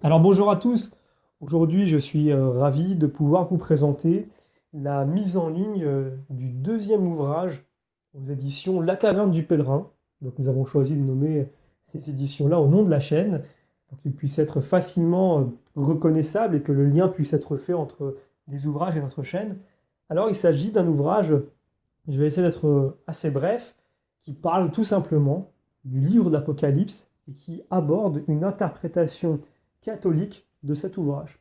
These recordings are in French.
Alors bonjour à tous. Aujourd'hui, je suis ravi de pouvoir vous présenter la mise en ligne du deuxième ouvrage aux éditions La Caverne du Pèlerin. Donc nous avons choisi de nommer ces éditions-là au nom de la chaîne pour qu'ils puissent être facilement reconnaissables et que le lien puisse être fait entre les ouvrages et notre chaîne. Alors il s'agit d'un ouvrage, je vais essayer d'être assez bref, qui parle tout simplement du livre de l'Apocalypse et qui aborde une interprétation catholique de cet ouvrage.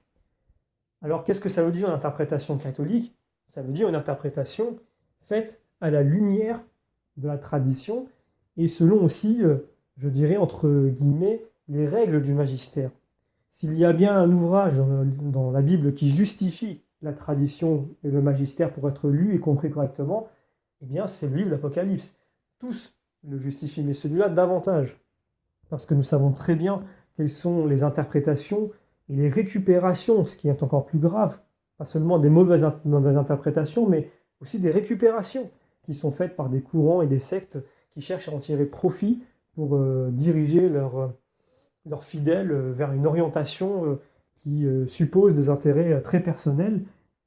Alors qu'est-ce que ça veut dire une interprétation catholique? Ça veut dire une interprétation faite à la lumière de la tradition et selon aussi, je dirais entre guillemets, les règles du magistère. S'il y a bien un ouvrage dans la Bible qui justifie la tradition et le magistère pour être lu et compris correctement, eh bien c'est le livre d'Apocalypse. Tous le justifient, mais celui-là davantage, parce que nous savons très bien quelles sont les interprétations et les récupérations, ce qui est encore plus grave, pas seulement des mauvaises interprétations, mais aussi des récupérations qui sont faites par des courants et des sectes qui cherchent à en tirer profit pour diriger leurs fidèles vers une orientation qui suppose des intérêts très personnels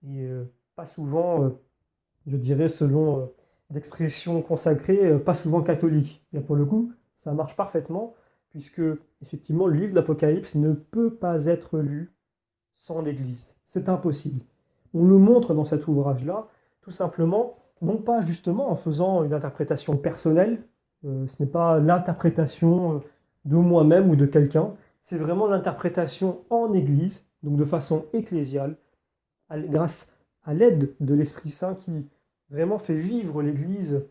et pas souvent, je dirais, selon l'expression consacrée, pas souvent catholique. Et pour le coup, ça marche parfaitement, puisque effectivement, le livre de l'Apocalypse ne peut pas être lu sans l'Église. C'est impossible. On le montre dans cet ouvrage-là, tout simplement, non pas justement en faisant une interprétation personnelle, ce n'est pas l'interprétation de moi-même ou de quelqu'un, c'est vraiment l'interprétation en Église, donc de façon ecclésiale, grâce à l'aide de l'Esprit Saint qui vraiment fait vivre l'Église,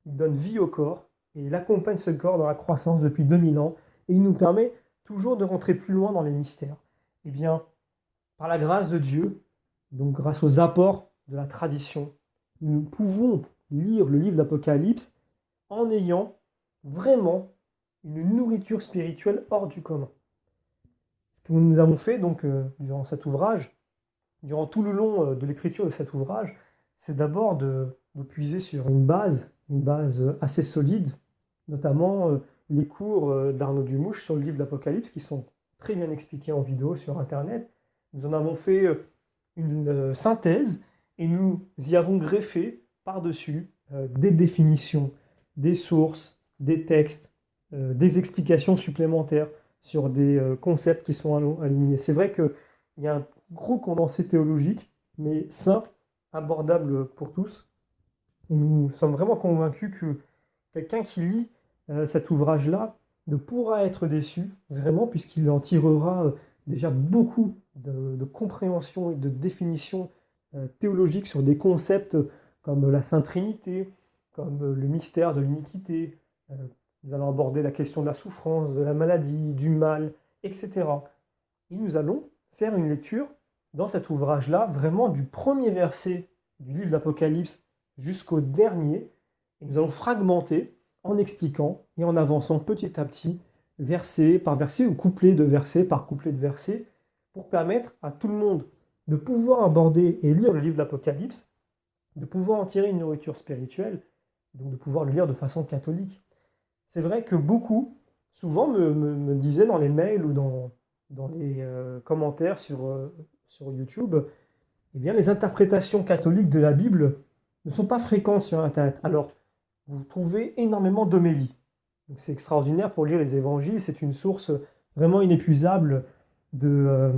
il donne vie au corps et il accompagne ce corps dans la croissance depuis 2000 ans et il nous permet toujours de rentrer plus loin dans les mystères. Eh bien, par la grâce de Dieu, donc grâce aux apports de la tradition, nous pouvons lire le livre d'Apocalypse en ayant vraiment une nourriture spirituelle hors du commun. Ce que nous avons fait donc durant cet ouvrage, durant tout le long de l'écriture de cet ouvrage, c'est d'abord de puiser sur une base assez solide, notamment les cours d'Arnaud Dumouche sur le livre d'Apocalypse, qui sont très bien expliqués en vidéo sur Internet. Nous en avons fait une synthèse et nous y avons greffé par-dessus des définitions, des sources, des textes, des explications supplémentaires sur des concepts qui sont alignés. C'est vrai qu'il y a un gros condensé théologique, mais simple, abordable pour tous. Et nous sommes vraiment convaincus que quelqu'un qui lit cet ouvrage-là ne pourra être déçu, vraiment, puisqu'il en tirera déjà beaucoup de compréhension et de définition théologique sur des concepts comme la Sainte Trinité, comme le mystère de l'iniquité. Euh, Nous allons aborder la question de la souffrance, de la maladie, du mal, etc. Et nous allons faire une lecture dans cet ouvrage-là, vraiment du premier verset du livre d'Apocalypse jusqu'au dernier. Et nous allons fragmenter en expliquant et en avançant petit à petit, verset par verset ou couplet de verset par couplet de verset, pour permettre à tout le monde de pouvoir aborder et lire le livre d'Apocalypse, de pouvoir en tirer une nourriture spirituelle, donc de pouvoir le lire de façon catholique. C'est vrai que beaucoup, souvent, me disaient dans les mails ou dans les commentaires sur YouTube, eh bien, les interprétations catholiques de la Bible ne sont pas fréquentes sur Internet. Alors, vous trouvez énormément d'homélies. Donc, c'est extraordinaire pour lire les évangiles. C'est une source vraiment inépuisable de, euh,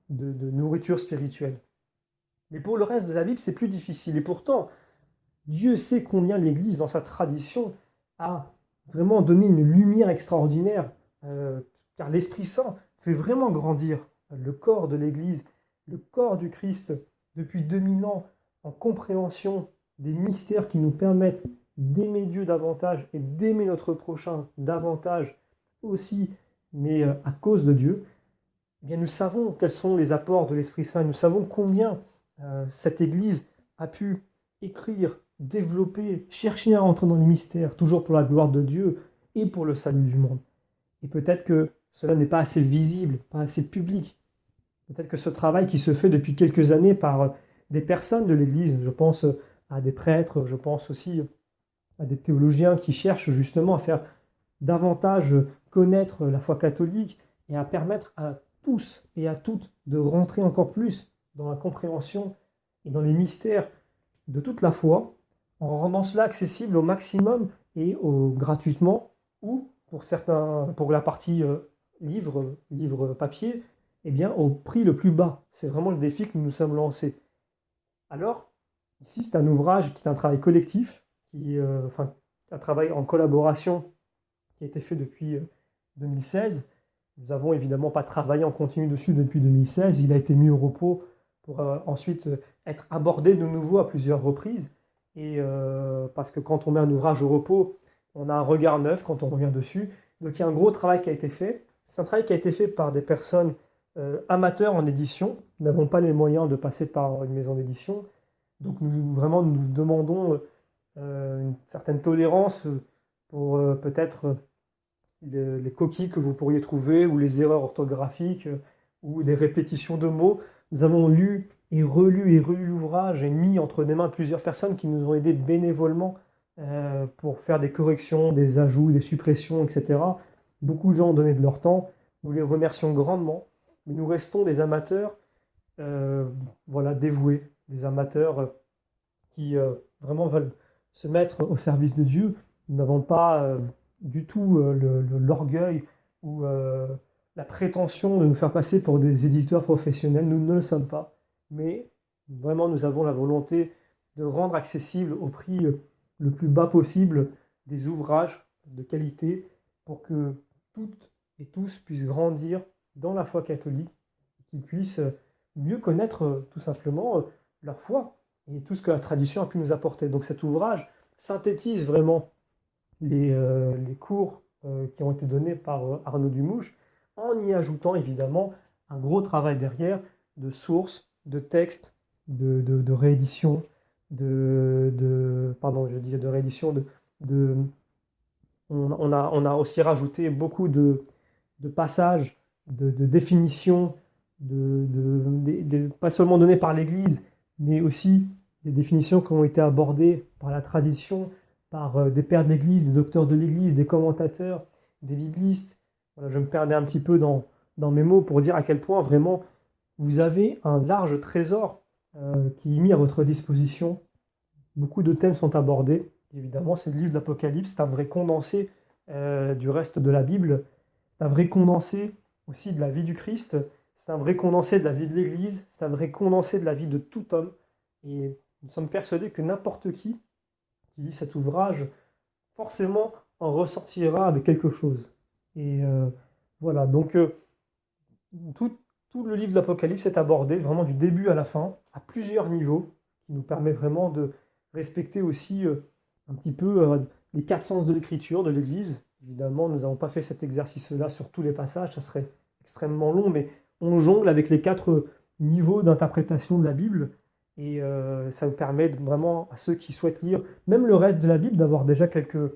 de nourriture spirituelle. Mais pour le reste de la Bible, c'est plus difficile. Et pourtant, Dieu sait combien l'Église, dans sa tradition, a vraiment donné une lumière extraordinaire, car l'Esprit Saint fait vraiment grandir le corps de l'Église, le corps du Christ, depuis 2000 ans, en compréhension des mystères qui nous permettent d'aimer Dieu davantage et d'aimer notre prochain davantage aussi, mais à cause de Dieu. Eh bien, nous savons quels sont les apports de l'Esprit Saint, nous savons combien cette Église a pu écrire, développer, chercher à rentrer dans les mystères, toujours pour la gloire de Dieu et pour le salut du monde. Et peut-être que cela n'est pas assez visible, pas assez public. Peut-être que ce travail qui se fait depuis quelques années par des personnes de l'Église, je pense à des prêtres, je pense aussi à des théologiens qui cherchent justement à faire davantage connaître la foi catholique et à permettre à tous et à toutes de rentrer encore plus dans la compréhension et dans les mystères de toute la foi, en rendant cela accessible au maximum et gratuitement, ou pour certains, pour la partie livre papier, eh bien au prix le plus bas. C'est vraiment le défi que nous nous sommes lancés. Alors, ici, c'est un ouvrage qui est un travail collectif, enfin, un travail en collaboration qui a été fait depuis 2016. Nous n'avons évidemment pas travaillé en continu dessus depuis 2016. Il a été mis au repos pour ensuite être abordé de nouveau à plusieurs reprises. Et parce que quand on met un ouvrage au repos, on a un regard neuf quand on revient dessus. Donc il y a un gros travail qui a été fait. C'est un travail qui a été fait par des personnes amateurs en édition. Nous n'avons pas les moyens de passer par une maison d'édition. Donc nous demandons une certaine tolérance pour peut-être les coquilles que vous pourriez trouver ou les erreurs orthographiques ou des répétitions de mots. Nous avons lu et relu l'ouvrage et mis entre les mains de plusieurs personnes qui nous ont aidés bénévolement pour faire des corrections, des ajouts, des suppressions, etc. Beaucoup de gens ont donné de leur temps. Nous les remercions grandement. Mais nous restons des amateurs voilà, dévoués, des amateurs qui vraiment veulent se mettre au service de Dieu. Nous n'avons pas du tout l'orgueil ou la prétention de nous faire passer pour des éditeurs professionnels. Nous ne le sommes pas. Mais vraiment, nous avons la volonté de rendre accessible au prix le plus bas possible des ouvrages de qualité pour que toutes et tous puissent grandir dans la foi catholique, qu'ils puissent mieux connaître tout simplement leur foi et tout ce que la tradition a pu nous apporter. Donc cet ouvrage synthétise vraiment les cours qui ont été donnés par Arnaud Dumouche, en y ajoutant évidemment un gros travail derrière de sources, de textes, de réédition, pardon, je disais de réédition, de, on a aussi rajouté beaucoup de passages, de définitions, pas seulement données par l'Église, mais aussi des définitions qui ont été abordées par la tradition, par des pères de l'Église, des docteurs de l'Église, des commentateurs, des biblistes. Voilà, je me perdais un petit peu dans mes mots pour dire à quel point vraiment vous avez un large trésor qui est mis à votre disposition. Beaucoup de thèmes sont abordés. Évidemment, c'est le livre de l'Apocalypse, c'est un vrai condensé du reste de la Bible. C'est un vrai condensé aussi de la vie du Christ. C'est un vrai condensé de la vie de l'Église. C'est un vrai condensé de la vie de tout homme. Et nous sommes persuadés que n'importe qui lit cet ouvrage, forcément en ressortira avec quelque chose. Et voilà, donc tout, tout le livre de l'Apocalypse est abordé vraiment du début à la fin, à plusieurs niveaux, qui nous permet vraiment de respecter aussi un petit peu les quatre sens de l'écriture de l'Église. Évidemment, nous n'avons pas fait cet exercice-là sur tous les passages, ça serait extrêmement long, mais on jongle avec les quatre niveaux d'interprétation de la Bible, et ça nous permet vraiment à ceux qui souhaitent lire même le reste de la Bible d'avoir déjà quelques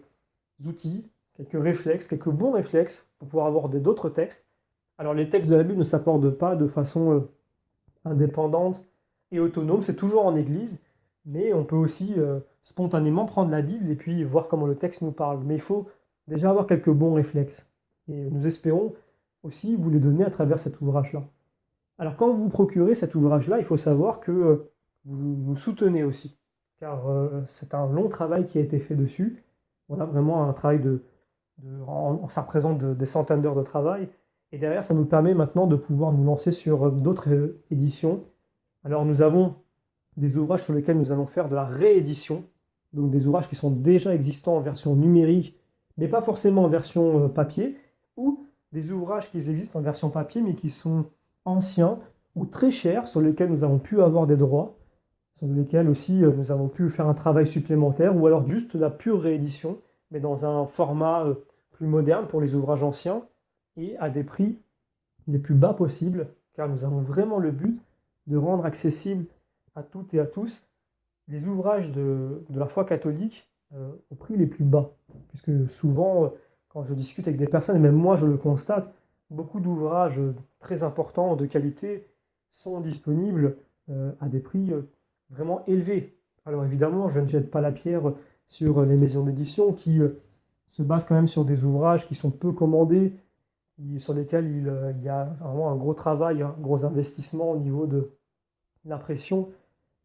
outils, quelques réflexes, quelques bons réflexes pour pouvoir aborder d'autres textes. Alors les textes de la Bible ne s'abordent pas de façon indépendante et autonome, c'est toujours en Église, mais on peut aussi spontanément prendre la Bible et puis voir comment le texte nous parle. Mais il faut déjà avoir quelques bons réflexes. Et nous espérons aussi vous les donner à travers cet ouvrage-là. Alors quand vous procurez cet ouvrage-là, il faut savoir que vous nous soutenez aussi, car c'est un long travail qui a été fait dessus. Voilà, vraiment un travail ça représente des centaines d'heures de travail. Et derrière, ça nous permet maintenant de pouvoir nous lancer sur d'autres éditions. Alors nous avons des ouvrages sur lesquels nous allons faire de la réédition, donc des ouvrages qui sont déjà existants en version numérique, mais pas forcément en version papier, ou des ouvrages qui existent en version papier, mais qui sont anciens ou très chers, sur lesquels nous avons pu avoir des droits, sur lesquels aussi nous avons pu faire un travail supplémentaire, ou alors juste la pure réédition, mais dans un format plus moderne pour les ouvrages anciens, et à des prix les plus bas possibles, car nous avons vraiment le but de rendre accessible à toutes et à tous les ouvrages de la foi catholique au prix les plus bas. Puisque souvent, quand je discute avec des personnes, et même moi je le constate, beaucoup d'ouvrages très importants, de qualité, sont disponibles à des prix vraiment élevés. Alors évidemment, je ne jette pas la pierre sur les maisons d'édition qui se basent quand même sur des ouvrages qui sont peu commandés, sur lesquels il y a vraiment un gros travail, un gros investissement au niveau de l'impression.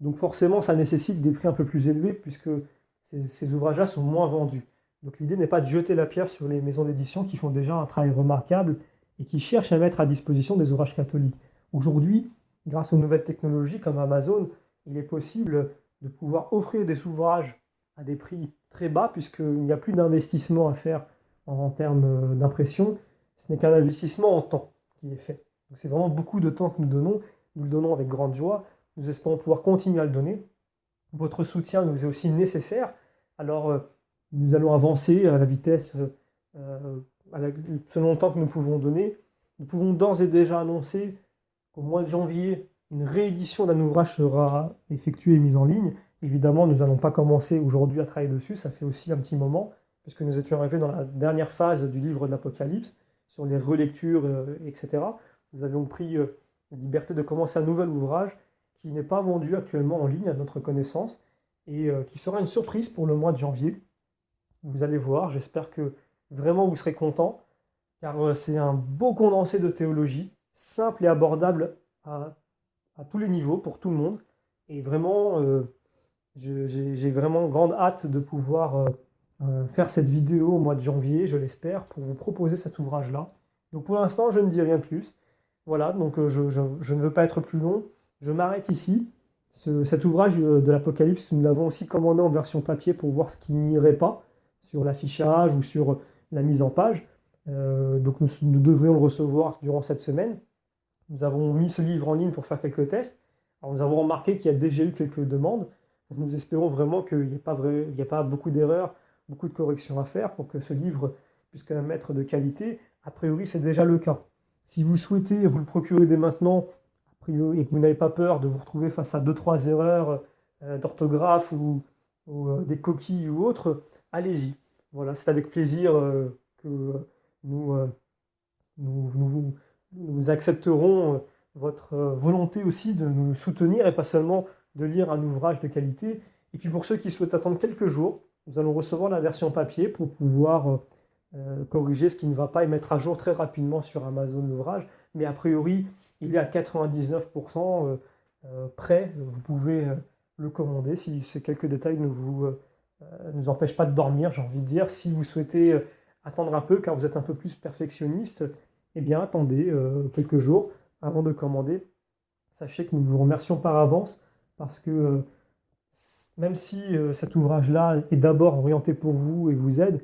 Donc forcément, ça nécessite des prix un peu plus élevés puisque ces ouvrages-là sont moins vendus. Donc l'idée n'est pas de jeter la pierre sur les maisons d'édition qui font déjà un travail remarquable et qui cherchent à mettre à disposition des ouvrages catholiques. Aujourd'hui, grâce aux nouvelles technologies comme Amazon, il est possible de pouvoir offrir des ouvrages à des prix très bas puisqu'il n'y a plus d'investissement à faire en termes d'impression. Ce n'est qu'un investissement en temps qui est fait. Donc c'est vraiment beaucoup de temps que nous le donnons avec grande joie. Nous espérons pouvoir continuer à le donner. Votre soutien nous est aussi nécessaire. Alors, nous allons avancer à la vitesse, selon le temps que nous pouvons donner. Nous pouvons d'ores et déjà annoncer qu'au mois de janvier, une réédition d'un ouvrage sera effectuée et mise en ligne. Évidemment, nous n'allons pas commencer aujourd'hui à travailler dessus, ça fait aussi un petit moment, puisque nous étions arrivés dans la dernière phase du livre de l'Apocalypse, sur les relectures, etc. Nous avions pris la liberté de commencer un nouvel ouvrage qui n'est pas vendu actuellement en ligne à notre connaissance et qui sera une surprise pour le mois de janvier. Vous allez voir, j'espère que vraiment vous serez contents, car c'est un beau condensé de théologie, simple et abordable à, à tous les niveaux, pour tout le monde. Et vraiment, j'ai vraiment grande hâte de pouvoir faire cette vidéo au mois de janvier, je l'espère, pour vous proposer cet ouvrage-là. Donc pour l'instant, je ne dis rien de plus. Voilà, donc je ne veux pas être plus long. Je m'arrête ici. Cet ouvrage de l'Apocalypse, nous l'avons aussi commandé en version papier pour voir ce qui n'irait pas sur l'affichage ou sur la mise en page. Donc nous devrions le recevoir durant cette semaine. Nous avons mis ce livre en ligne pour faire quelques tests. Alors, nous avons remarqué qu'il y a déjà eu quelques demandes. Donc, nous espérons vraiment qu'il n'y ait pas beaucoup d'erreurs, beaucoup de corrections à faire pour que ce livre puisse quand même être de qualité. A priori, c'est déjà le cas. Si vous souhaitez vous le procurer dès maintenant, a priori, et que vous n'avez pas peur de vous retrouver face à deux trois erreurs d'orthographe ou des coquilles ou autres, allez-y. Voilà, c'est avec plaisir que nous, euh, nous, nous accepterons votre volonté aussi de nous soutenir et pas seulement de lire un ouvrage de qualité. Et puis pour ceux qui souhaitent attendre quelques jours, nous allons recevoir la version papier pour pouvoir corriger ce qui ne va pas et mettre à jour très rapidement sur Amazon l'ouvrage. Mais a priori, il est à 99% prêt. Vous pouvez le commander si ces quelques détails ne nous empêchent pas de dormir, j'ai envie de dire. Si vous souhaitez attendre un peu car vous êtes un peu plus perfectionniste, eh bien attendez quelques jours avant de commander. Sachez que nous vous remercions par avance parce que même si cet ouvrage-là est d'abord orienté pour vous et vous aide,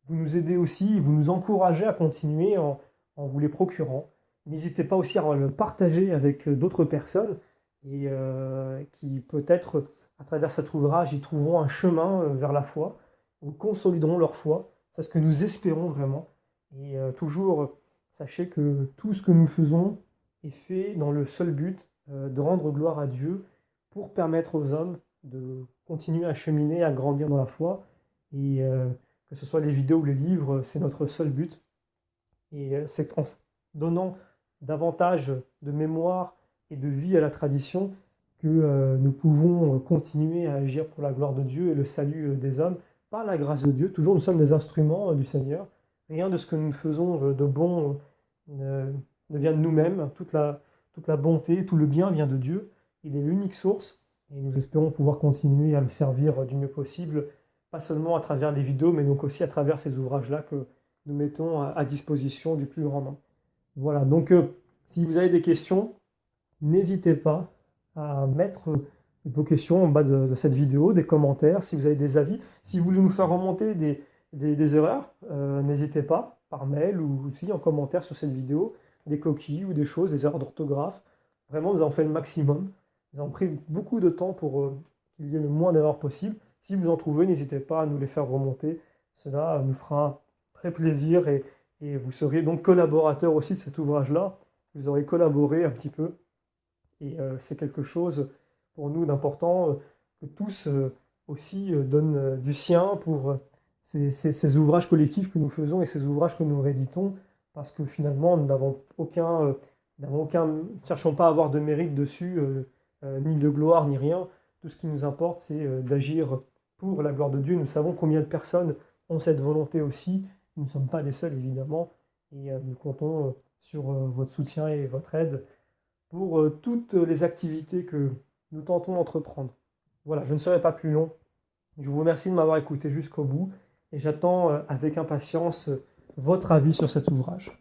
vous nous aidez aussi, vous nous encouragez à continuer en vous les procurant. N'hésitez pas aussi à le partager avec d'autres personnes et qui peut-être à travers cet ouvrage y trouveront un chemin vers la foi ou consolideront leur foi. C'est ce que nous espérons vraiment. Et toujours, sachez que tout ce que nous faisons est fait dans le seul but de rendre gloire à Dieu pour permettre aux hommes de continuer à cheminer, à grandir dans la foi. Et que ce soit les vidéos ou les livres, c'est notre seul but. Et c'est en donnant davantage de mémoire et de vie à la tradition que nous pouvons continuer à agir pour la gloire de Dieu et le salut des hommes par la grâce de Dieu. Toujours, nous sommes des instruments du Seigneur. Rien de ce que nous faisons de bon ne vient de nous-mêmes. Toute la bonté, tout le bien vient de Dieu. Il est l'unique source et nous espérons pouvoir continuer à le servir du mieux possible, pas seulement à travers les vidéos, mais donc aussi à travers ces ouvrages-là que nous mettons à disposition du plus grand nombre. Voilà, donc si vous avez des questions, n'hésitez pas à mettre vos questions en bas de cette vidéo, des commentaires, si vous avez des avis. Si vous voulez nous faire remonter des erreurs, n'hésitez pas, par mail ou aussi en commentaire sur cette vidéo, des coquilles ou des choses, des erreurs d'orthographe. Vraiment, nous avons fait le maximum. Nous avons pris beaucoup de temps pour qu'il y ait le moins d'erreurs possible. Si vous en trouvez, n'hésitez pas à nous les faire remonter. Cela nous fera très plaisir et vous serez donc collaborateur aussi de cet ouvrage-là. Vous aurez collaboré un petit peu et c'est quelque chose pour nous d'important que tous aussi donnent du sien pour ces ouvrages collectifs que nous faisons et ces ouvrages que nous rééditons parce que finalement nous n'avons aucun, cherchons pas à avoir de mérite dessus, ni de gloire, ni rien. Tout ce qui nous importe, c'est d'agir pour la gloire de Dieu. Nous savons combien de personnes ont cette volonté aussi. Nous ne sommes pas les seuls, évidemment. et nous comptons sur votre soutien et votre aide pour toutes les activités que nous tentons d'entreprendre. Voilà, je ne serai pas plus long. Je vous remercie de m'avoir écouté jusqu'au bout et j'attends avec impatience votre avis sur cet ouvrage.